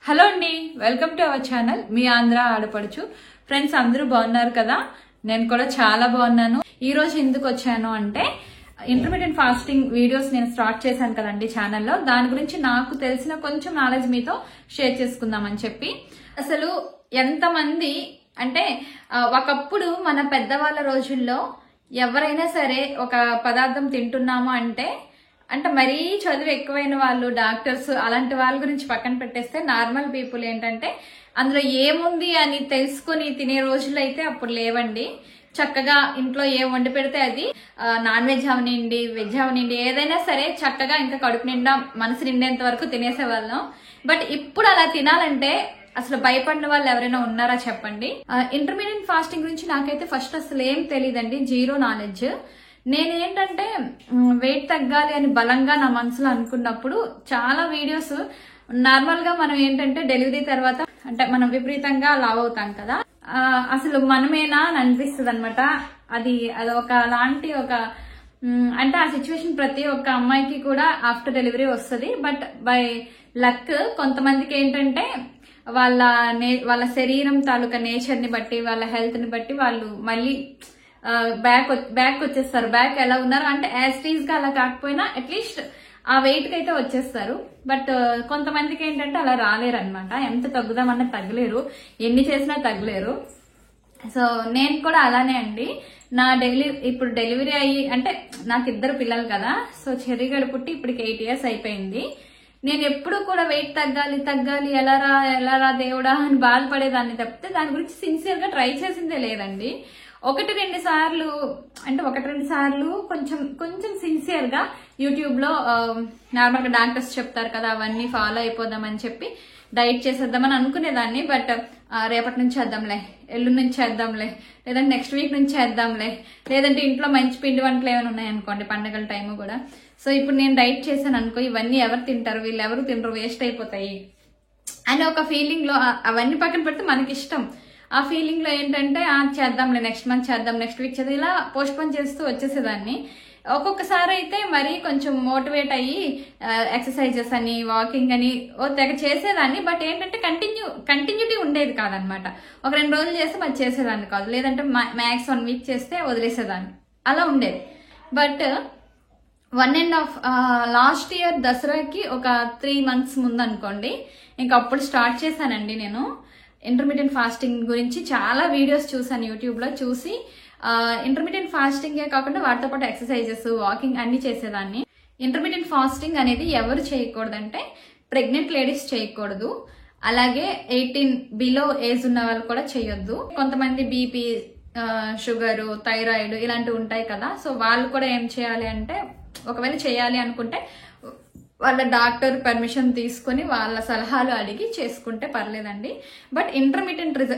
Hello అండి, welcome to our channel మీ ఆంధ్ర ఆడపడుచు. Friends అందరూ బాగున్నారు కదా? నేను కూడా చాలా బాగున్నాను. ఈ రోజు ఎందుకు వచ్చాను అంటే ఇంటర్మీడియట్ ఫాస్టింగ్ వీడియోస్ నేను స్టార్ట్ చేశాను కదండి ఛానల్లో. దాని గురించి నాకు తెలిసిన కొంచెం నాలెడ్జ్ మీతో షేర్ చేసుకుందామని చెప్పి. అసలు ఎంతమంది అంటే ఒకప్పుడు మన పెద్దవాళ్ళ రోజుల్లో ఎవరైనా సరే ఒక పదార్థం తింటున్నాము అంటే మరీ చదువు ఎక్కువైన వాళ్ళు, డాక్టర్స్ అలాంటి వాళ్ళ గురించి పక్కన పెట్టేస్తే నార్మల్ పీపుల్ ఏంటంటే అందులో ఏముంది అని తెలుసుకుని తినే రోజులు అయితే అప్పుడు లేవండి. చక్కగా ఇంట్లో ఏం వండి పెడితే అది నాన్ వెజ్ అవనివ్వండి, వెజ్ అవనివ్వండి, ఏదైనా సరే చక్కగా ఇంకా కడుపు నిండా మనసు నిండేంత వరకు తినేసేవాళ్ళం. బట్ ఇప్పుడు అలా తినాలంటే అసలు భయపడిన వాళ్ళు ఎవరైనా ఉన్నారా చెప్పండి. ఇంటర్మీడియట్ ఫాస్టింగ్ గురించి నాకైతే ఫస్ట్ అసలు ఏం తెలియదండి, జీరో నాలెడ్జ్. నేనేంటంటే వెయిట్ తగ్గాలి అని బలంగా నా మనసులో అనుకున్నప్పుడు చాలా వీడియోస్, నార్మల్ గా మనం ఏంటంటే డెలివరీ తర్వాత అంటే మనం విపరీతంగా లావ్ అవుతాం కదా, అసలు మనమేనా అని అనిపిస్తుంది అనమాట. అది ఒక లాంటి అంటే ఆ సిచ్యువేషన్ ప్రతి ఒక్క అమ్మాయికి కూడా ఆఫ్టర్ డెలివరీ వస్తుంది. బట్ బై లక్ కొంతమందికి ఏంటంటే వాళ్ళ శరీరం తాలూకా నేచర్ ని బట్టి, వాళ్ళ హెల్త్ ని బట్టి వాళ్ళు మళ్ళీ బ్యాక్ వచ్చేస్తారు. బ్యాక్ ఎలా ఉన్నారు అంటే యాస్టీజ్ గా అలా కాకపోయినా అట్లీస్ట్ ఆ వెయిట్ కి అయితే వచ్చేస్తారు. బట్ కొంతమందికి ఏంటంటే అలా రాలేరు అనమాట. ఎంత తగ్గుదామన్నా తగ్గలేరు, ఎన్ని చేసినా తగ్గలేరు. సో నేను కూడా అలానే అండి. ఇప్పుడు డెలివరీ అయ్యి అంటే నాకు 2 పిల్లలు కదా, సో చెర్రిగడు పుట్టి ఇప్పటికి 8 years అయిపోయింది. నేను ఎప్పుడు కూడా వెయిట్ తగ్గాలి ఎలా రా దేవుడా అని బాధపడేదాన్ని తప్పితే దాని గురించి సిన్సియర్ గా ట్రై చేసిందే లేదండి. 1-2 సార్లు కొంచెం సిన్సియర్ గా యూట్యూబ్ లో నార్మల్ గా డాక్టర్స్ చెప్తారు కదా, అవన్నీ ఫాలో అయిపోదామని చెప్పి డైట్ చేసేద్దామని అనుకునేదాన్ని. బట్ రేపటి నుంచి చేద్దాంలే, ఎల్లుండి నుంచి చేద్దాంలే, లేదంటే నెక్స్ట్ వీక్ నుంచి చేద్దాంలే, లేదంటే ఇంట్లో మంచి పిండి వంటలు ఏమైనా ఉన్నాయనుకోండి పండగల టైము కూడా. సో ఇప్పుడు నేను డైట్ చేశాను అనుకో, ఇవన్నీ ఎవరు తింటారు, వీళ్ళు ఎవరు తినరు, వేస్ట్ అయిపోతాయి అని ఒక ఫీలింగ్ లో అవన్నీ పక్కన పెడితే మనకి ఇష్టం. ఆ ఫీలింగ్ లో ఏంటంటే చేద్దాంలే, నెక్స్ట్ మంత్ చేద్దాం, నెక్స్ట్ వీక్ చేద్దాం, ఇలా పోస్ట్ పోన్ చేస్తూ వచ్చేసేదాన్ని. ఒక్కొక్కసారి అయితే మరి కొంచెం మోటివేట్ అయ్యి ఎక్సర్సైజెస్ అని, వాకింగ్ అని తెగ చేసేదాన్ని. బట్ ఏంటంటే కంటిన్యూటీ ఉండేది కాదనమాట. 1-2 రోజులు చేస్తే మరి చేసేదాన్ని కాదు, లేదంటే మ్యాక్స్ 1 week చేస్తే వదిలేసేదాన్ని, అలా ఉండేది. బట్ 1.5 లాస్ట్ ఇయర్ దసరాకి ఒక 3 months ముందు అనుకోండి, ఇంకా అప్పుడు స్టార్ట్ చేశానండి నేను ఇంటర్మీడియట్ ఫాస్టింగ్ గురించి. చాలా వీడియోస్ చూసాను యూట్యూబ్ లో, చూసి ఇంటర్మీడియట్ ఫాస్టింగే కాకుండా వాటితో పాటు ఎక్సర్సైజెస్, వాకింగ్ అన్ని చేసేదాన్ని. ఇంటర్మీడియట్ ఫాస్టింగ్ అనేది ఎవరు చేయకూడదంటే ప్రెగ్నెంట్ లేడీస్ చేయకూడదు, అలాగే 18 బిలో ఏజ్ ఉన్న వాళ్ళు కూడా చేయొద్దు. కొంతమంది బీపీ, షుగర్, థైరాయిడ్ ఇలాంటివి ఉంటాయి కదా, సో వాళ్ళు కూడా ఏం చేయాలి అంటే ఒకవేళ చేయాలి అనుకుంటే వాళ్ళ డాక్టర్ పర్మిషన్ తీసుకుని వాళ్ళ సలహాలు అడిగి చేసుకుంటే పర్లేదండి. బట్ ఇంటర్మీడియట్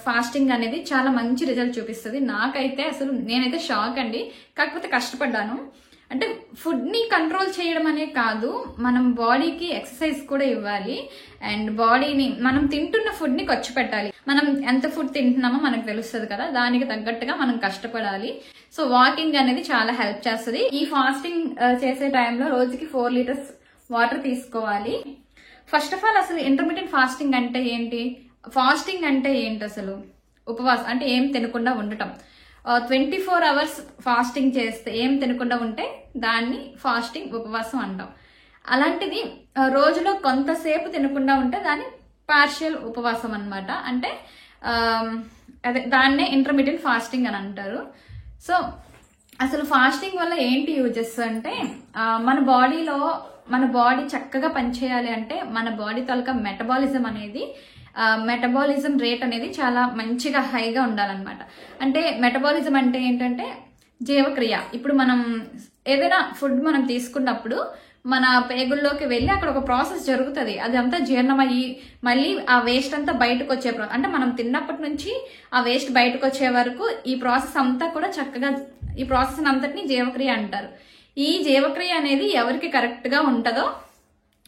ఫాస్టింగ్ అనేది చాలా మంచి రిజల్ట్ చూపిస్తుంది. నాకైతే అసలు నేనైతే షాక్ అండి. కాకపోతే కష్టపడ్డాను. అంటే ఫుడ్ ని కంట్రోల్ చేయడం అనే కాదు, మనం బాడీకి ఎక్సర్సైజ్ కూడా ఇవ్వాలి. అండ్ బాడీని మనం తింటున్న ఫుడ్ ని ఖర్చు పెట్టాలి. మనం ఎంత ఫుడ్ తింటున్నామో మనకు తెలుస్తుంది కదా, దానికి తగ్గట్టుగా మనం కష్టపడాలి. సో వాకింగ్ అనేది చాలా హెల్ప్ చేస్తుంది. ఈ ఫాస్టింగ్ చేసే టైంలో రోజుకి 4 liters వాటర్ తీసుకోవాలి. ఫస్ట్ ఆఫ్ ఆల్ అసలు ఇంటర్మీడియట్ ఫాస్టింగ్ అంటే ఏంటి? ఫాస్టింగ్ అంటే ఏంటి అసలు? ఉపవాసం అంటే ఏం తినకుండా ఉండటం. 24 hours ఫాస్టింగ్ చేస్తే, ఏం తినకుండా ఉంటే దాన్ని ఫాస్టింగ్, ఉపవాసం అంటాం. అలాంటిది రోజులో కొంతసేపు తినకుండా ఉంటే దాన్ని పార్షియల్ ఉపవాసం అన్నమాట. అంటే అదే దాన్నే ఇంటర్మీడియట్ ఫాస్టింగ్ అని అంటారు. సో అసలు ఫాస్టింగ్ వల్ల ఏంటి యూజెస్ అంటే మన బాడీ చక్కగా పనిచేయాలి అంటే మన బాడీ తాలూకా మెటబాలిజం రేట్ అనేది చాలా మంచిగా హైగా ఉండాలన్నమాట. అంటే మెటబాలిజం అంటే ఏంటంటే జీవక్రియ. ఇప్పుడు మనం ఏదైనా ఫుడ్ మనం తీసుకున్నప్పుడు మన పేగుల్లోకి వెళ్ళి అక్కడ ఒక ప్రాసెస్ జరుగుతుంది. అది అంతా జీర్ణమయ్యి మళ్ళీ ఆ వేస్ట్ అంతా బయటకు వచ్చే అంటే మనం తిన్నప్పటి నుంచి ఆ వేస్ట్ బయటకు వచ్చే వరకు ఈ ప్రాసెస్ అంతా కూడా చక్కగా, ఈ ప్రాసెస్ అంతటిని జీవక్రియ అంటారు. ఈ జీవక్రియ అనేది ఎవరికి కరెక్ట్ గా ఉంటుందో,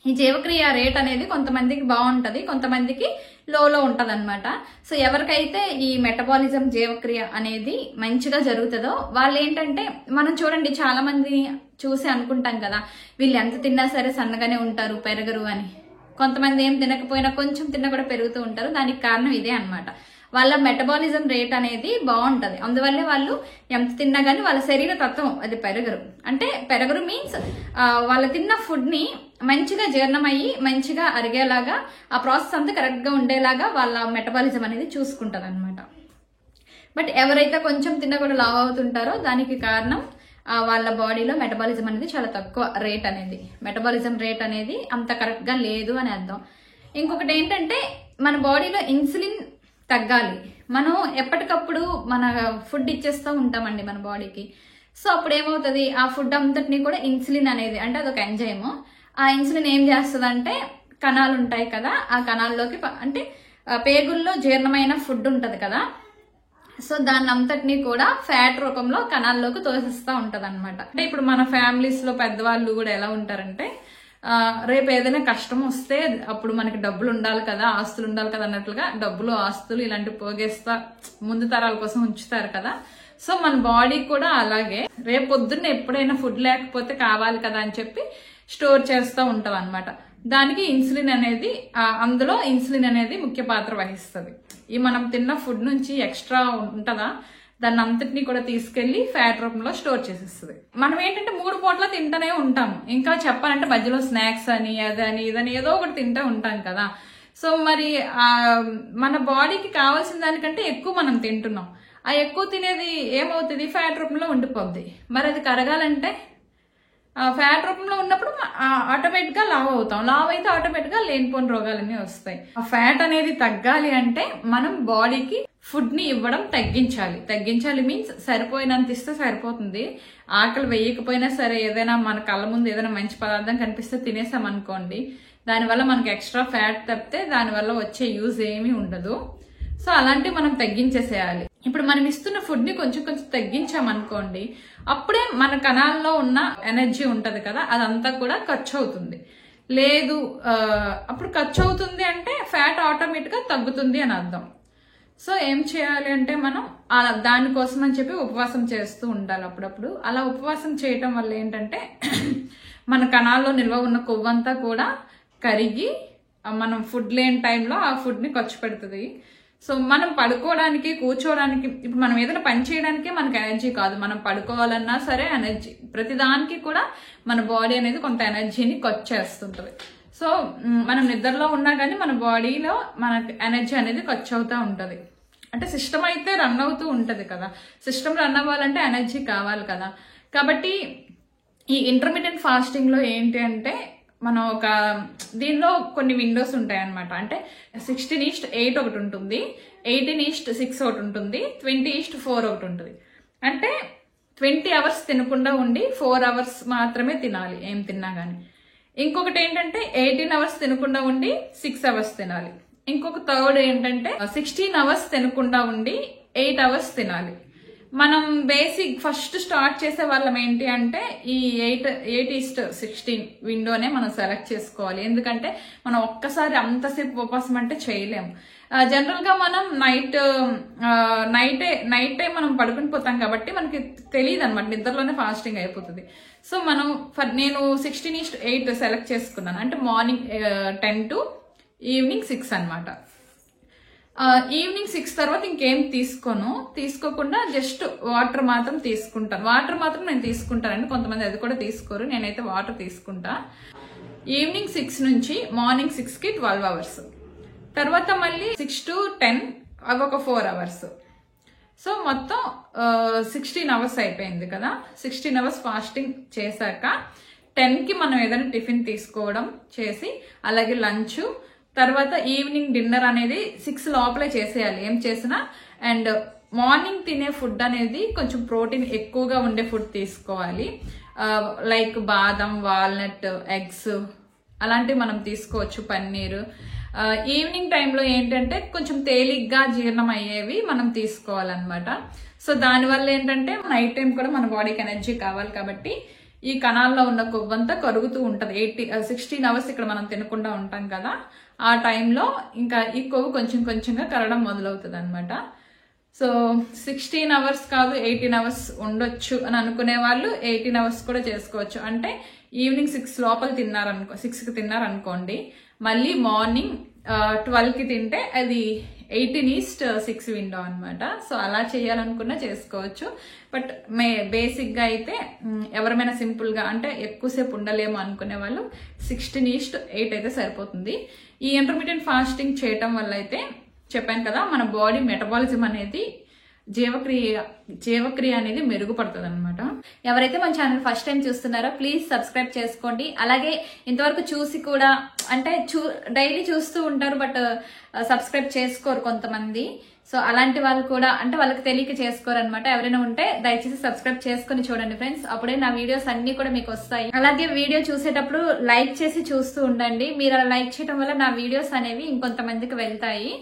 ఈ జీవక్రియ రేట్ అనేది కొంతమందికి బాగుంటది, కొంతమందికి లోలో ఉంటది అనమాట. సో ఎవరికైతే ఈ మెటబాలిజం, జీవక్రియ అనేది మంచిగా జరుగుతుందో వాళ్ళు ఏంటంటే, మనం చూడండి చాలా మంది చూసి అనుకుంటాం కదా, వీళ్ళు ఎంత తిన్నా సరే సన్నగానే ఉంటారు, పెరగరు అని. కొంతమంది ఏం తినకపోయినా కొంచెం తిన్నా కూడా పెరుగుతూ ఉంటారు. దానికి కారణం ఇదే అన్నమాట. వాళ్ళ మెటబాలిజం రేట్ అనేది బాగుంటది. అందువల్లే వాళ్ళు ఎంత తిన్నా గానీ వాళ్ళ శరీర తత్వం అది పెరగరు. అంటే పెరగరు మీన్స్ వాళ్ళు తిన్న ఫుడ్ ని మంచిగా జీర్ణమయ్యి మంచిగా అరిగేలాగా ఆ ప్రాసెస్ అంతా కరెక్ట్ గా ఉండేలాగా వాళ్ళ మెటబాలిజం అనేది చూసుకుంటది అనమాట. బట్ ఎవరైతే కొంచెం తిన్నా కూడా లావ్ అవుతుంటారో దానికి కారణం వాళ్ళ బాడీలో మెటబాలిజం అనేది చాలా తక్కువ రేట్ అనేది. మెటబాలిజం రేట్ అనేది అంత కరెక్ట్ గా లేదు అని అర్థం. ఇంకొకటి ఏంటంటే మన బాడీలో ఇన్సులిన్ తగ్గాలి. మనం ఎప్పటికప్పుడు మన ఫుడ్ ఇచ్చేస్తూ ఉంటామండి మన బాడీకి. సో అప్పుడు ఏమవుతుంది, ఆ ఫుడ్ అంతటినీ కూడా ఇన్సులిన్ అనేది అంటే అదొక ఎంజైమ్. ఆ ఇన్సులిన్ ఏం చేస్తుంది అంటే కణాలు ఉంటాయి కదా, ఆ కణాల్లోకి అంటే పేగుల్లో జీర్ణమైన ఫుడ్ ఉంటది కదా, సో దాన్ని అంతటినీ కూడా ఫ్యాట్ రూపంలో కణాల్లోకి తోసిస్తూ ఉంటది అనమాట. అంటే ఇప్పుడు మన ఫ్యామిలీస్ లో పెద్దవాళ్ళు కూడా ఎలా ఉంటారంటే రేపు ఏదైనా కష్టం వస్తే అప్పుడు మనకి డబ్బులు ఉండాలి కదా, ఆస్తులు ఉండాలి కదా అన్నట్లుగా డబ్బులు ఆస్తులు ఇలాంటివి పోగేస్తా ముందు తరాల కోసం ఉంచుతారు కదా. సో మన బాడీ కూడా అలాగే రేపు పొద్దున్న ఎప్పుడైనా ఫుడ్ లేకపోతే కావాలి కదా అని చెప్పి స్టోర్ చేస్తూ ఉంటాం అనమాట. దానికి ఇన్సులిన్ అనేది అందులో ఇన్సులిన్ అనేది ముఖ్య పాత్ర వహిస్తుంది. ఈ మనం తిన్న ఫుడ్ నుంచి ఎక్స్ట్రా ఉంటుందా దాన్ని అంతటినీ కూడా తీసుకెళ్లి ఫ్యాట్ రూపంలో స్టోర్ చేసేస్తుంది. మనం ఏంటంటే 3 పూట్ల తింటూనే ఉంటాము. ఇంకా చెప్పాలంటే మధ్యలో స్నాక్స్ అని అదని ఇదని ఏదో ఒకటి తింటూ ఉంటాం కదా. సో మరి మన బాడీకి కావాల్సిన దానికంటే ఎక్కువ మనం తింటున్నాం. ఆ ఎక్కువ తినేది ఏమవుతుంది, ఫ్యాట్ రూపంలో ఉండిపోద్ది. మరి అది కరగాలంటే ఫ్యాట్ రూపంలో ఉన్నప్పుడు ఆటోమేటిక్ గా లావ్ అవుతాం. లావ్ అయితే ఆటోమేటిక్ గా లేనిపోని రోగాలన్నీ వస్తాయి. ఆ ఫ్యాట్ అనేది తగ్గాలి అంటే మనం బాడీకి ఫుడ్ ని ఇవ్వడం తగ్గించాలి మీన్స్ సరిపోయినంత ఇస్తే సరిపోతుంది. ఆకలి వేయకపోయినా సరే ఏదైనా మన కళ్ళ ముందు ఏదైనా మంచి పదార్థం కనిపిస్తే తినేసాం అనుకోండి, దానివల్ల మనకి ఎక్స్ట్రా ఫ్యాట్ తప్పితే దానివల్ల వచ్చే యూజ్ ఏమీ ఉండదు. సో అలాంటివి మనం తగ్గించేసేయాలి. ఇప్పుడు మనం ఇస్తున్న ఫుడ్ ని కొంచెం కొంచెం తగ్గించామనుకోండి, అప్పుడే మన కణాల్లో ఉన్న ఎనర్జీ ఉంటది కదా అదంతా కూడా ఖర్చు అవుతుంది. లేదు అప్పుడు ఖర్చు అవుతుంది అంటే ఫ్యాట్ ఆటోమేటిక్ గా తగ్గుతుంది అని అర్థం. సో ఏం చేయాలి అంటే మనం దానికోసం అని చెప్పి ఉపవాసం చేస్తూ ఉండాలి అప్పుడప్పుడు. అలా ఉపవాసం చేయటం వల్ల ఏంటంటే మన కణాల్లో నిల్వ ఉన్న కొవ్వంతా కూడా కరిగి మనం ఫుడ్ లేని టైంలో ఆ ఫుడ్ ని ఖర్చు పెడుతుంది. సో మనం పడుకోవడానికి కూర్చోవడానికి ఇప్పుడు మనం ఏదైనా పని చేయడానికే మనకు ఎనర్జీ కాదు, మనం పడుకోవాలన్నా సరే ఎనర్జీ, ప్రతిదానికి కూడా మన బాడీ అనేది కొంత ఎనర్జీని ఖర్చు చేస్తుంటది. సో మనం నిద్రలో ఉన్నా కానీ మన బాడీలో మనకు ఎనర్జీ అనేది ఖర్చు అవుతూ ఉంటది. అంటే సిస్టమ్ అయితే రన్ అవుతూ ఉంటది కదా, సిస్టమ్ రన్ అవ్వాలంటే ఎనర్జీ కావాలి కదా. కాబట్టి ఈ ఇంటర్మీడియట్ ఫాస్టింగ్ లో ఏంటి అంటే మనం ఒక దీనిలో కొన్ని విండోస్ ఉంటాయి అనమాట. అంటే 16:8 ఒకటి ఉంటుంది, 18:6 ఒకటి ఉంటుంది, 20:4 ఒకటి ఉంటుంది. అంటే 20 అవర్స్ తినకుండా ఉండి 4 అవర్స్ మాత్రమే తినాలి ఏం తిన్నా గానీ. ఇంకొకటి ఏంటంటే 18 అవర్స్ తినకుండా ఉండి 6 అవర్స్ తినాలి. ఇంకొక థర్డ్ ఏంటంటే 16 అవర్స్ తినకుండా ఉండి 8 అవర్స్ తినాలి. మనం బేసిక్ ఫస్ట్ స్టార్ట్ చేసే వాళ్ళం ఏంటి అంటే ఈ 8:16 విండోనే మనం సెలెక్ట్ చేసుకోవాలి. ఎందుకంటే మనం ఒక్కసారి అంతసేపు ఉపవాసం అంటే చేయలేము. జనరల్ గా మనం నైటే మనం పడుకుని పోతాం కాబట్టి మనకి తెలియదు అనమాట, నిద్రలోనే ఫాస్టింగ్ అయిపోతుంది. సో నేను 16:8 సెలెక్ట్ చేసుకున్నాను. అంటే మార్నింగ్ 10 to ఈవినింగ్ 6 అనమాట. ఈవినింగ్ 6 తర్వాత ఇంకేం తీసుకోకుండా జస్ట్ వాటర్ మాత్రం తీసుకుంటాను. వాటర్ మాత్రం నేను తీసుకుంటానండి, కొంతమంది అది కూడా తీసుకోరు, నేనైతే వాటర్ తీసుకుంటా. ఈవినింగ్ 6 నుంచి మార్నింగ్ 6 కి 12 అవర్స్, తర్వాత మళ్ళీ 6 to 10 అవి ఒక 4 అవర్స్. సో మొత్తం 16 అవర్స్ అయిపోయింది కదా. 16 అవర్స్ ఫాస్టింగ్ చేశాక 10 కి మనం ఏదైనా టిఫిన్ తీసుకోవడం చేసి, అలాగే లంచ్, తర్వాత ఈవినింగ్ డిన్నర్ అనేది 6 లోపలే చేసేయాలి ఏం చేసినా. అండ్ మార్నింగ్ తినే ఫుడ్ అనేది కొంచెం ప్రోటీన్ ఎక్కువగా ఉండే ఫుడ్ తీసుకోవాలి. లైక్ బాదం, వాల్నట్, ఎగ్స్ అలాంటివి మనం తీసుకోవచ్చు, పన్నీరు. ఈవినింగ్ టైంలో ఏంటంటే కొంచెం తేలిగ్గా జీర్ణం అయ్యేవి మనం తీసుకోవాలన్నమాట. సో దానివల్ల ఏంటంటే నైట్ టైం కూడా మన బాడీకి ఎనర్జీ కావాలి కాబట్టి ఈ కణాల్లో ఉన్న కొవ్వంతా కరుగుతూ ఉంటది. 16 అవర్స్ ఇక్కడ మనం తినకుండా ఉంటాం కదా, ఆ టైంలో ఇంకా ఈ కొవ్వు కొంచెం కొంచెంగా కరగడం మొదలవుతుంది అనమాట. సో 16 అవర్స్ కాదు 18 అవర్స్ ఉండొచ్చు అని అనుకునే వాళ్ళు 18 అవర్స్ కూడా చేసుకోవచ్చు. అంటే ఈవినింగ్ 6 లోపల 6కి తిన్నారనుకోండి, మళ్ళీ మార్నింగ్ 12కి తింటే అది 18:6 విండో అనమాట. సో అలా చేయాలనుకున్నా చేసుకోవచ్చు. బట్ బేసిక్గా అయితే ఎవరైనా సింపుల్గా అంటే ఎక్కువసేపు ఉండలేము అనుకునే వాళ్ళు 16:8 అయితే సరిపోతుంది. ఈ ఇంటర్మీడియట్ ఫాస్టింగ్ చేయటం వల్ల అయితే చెప్పాను కదా, మన బాడీ మెటబాలిజం అనేది జీవక్రియ అనేది మెరుగుపడుతుంది అనమాట. ఎవరైతే మన ఛానల్ ఫస్ట్ టైం చూస్తున్నారో ప్లీజ్ సబ్స్క్రైబ్ చేసుకోండి. అలాగే ఇంతవరకు చూసి కూడా అంటే డైలీ చూస్తూ ఉంటారు బట్ సబ్స్క్రైబ్ చేసుకోరు కొంతమంది. సో అలాంటి వాళ్ళు కూడా అంటే వాళ్ళకి తెలియక చేసుకోరు అనమాట. ఎవరైనా ఉంటే దయచేసి సబ్స్క్రైబ్ చేసుకుని చూడండి ఫ్రెండ్స్, అప్పుడే నా వీడియోస్ అన్ని కూడా మీకు వస్తాయి. అలాగే వీడియో చూసేటప్పుడు లైక్ చేసి చూస్తూ ఉండండి. మీరు అలా లైక్ చేయడం వల్ల నా వీడియోస్ అనేవి ఇంకొంతమందికి వెళ్తాయి.